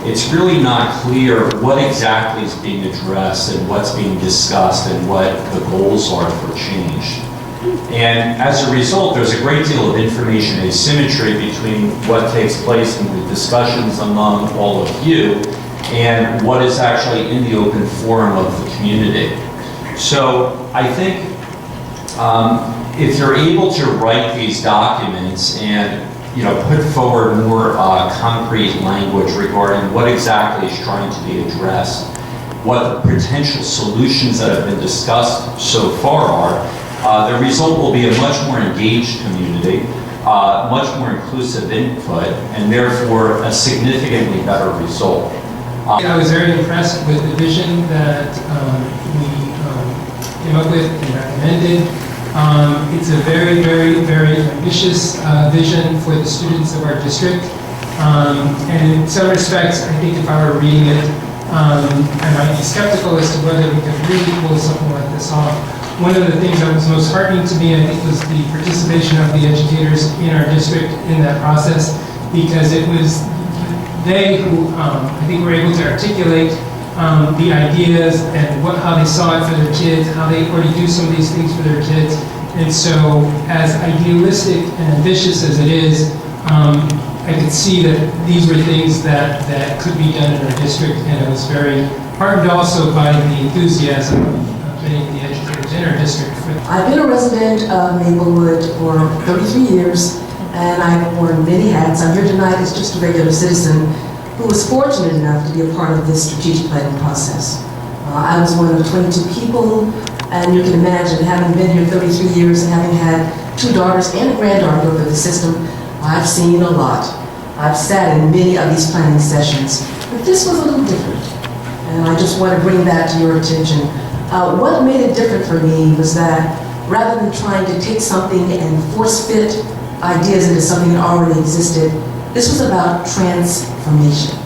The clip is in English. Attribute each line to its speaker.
Speaker 1: it's really not clear what exactly is being addressed and what's being discussed and what the goals are for change. And as a result, there's a great deal of information asymmetry between what takes place in the discussions among all of you and what is actually in the open forum of the community. So I think if you're able to write these documents and put forward more concrete language regarding what exactly is trying to be addressed, what the potential solutions that have been discussed so far are, the result will be a much more engaged community, much more inclusive input, and therefore a significantly better result.
Speaker 2: I was very impressed with the vision that we came up with and recommended. It's a very, very, very ambitious vision for the students of our district. And in some respects, I think if I were reading it, I might be skeptical as to whether we could really pull something like this off. One of the things that was most heartening to me, I think, was the participation of the educators in our district in that process, because it was they who, I think, were able to articulate the ideas and how they saw it for their kids, how they already do some of these things for their kids. And so, as idealistic and ambitious as it is, I could see that these were things that could be done in our district, and I was very heartened also by the enthusiasm of many of the educators in our district.
Speaker 3: I've been a resident of Maplewood for 33 years, and I've worn many hats. I'm here tonight as just a regular citizen who was fortunate enough to be a part of this strategic planning process. I was one of 22 people, and you can imagine, having been here 33 years and having had 2 daughters and a granddaughter go through the system, I've seen a lot. I've sat in many of these planning sessions, but this was a little different, and I just want to bring that to your attention. What made it different for me was that rather than trying to take something and force fit ideas into something that already existed, this was about transformation.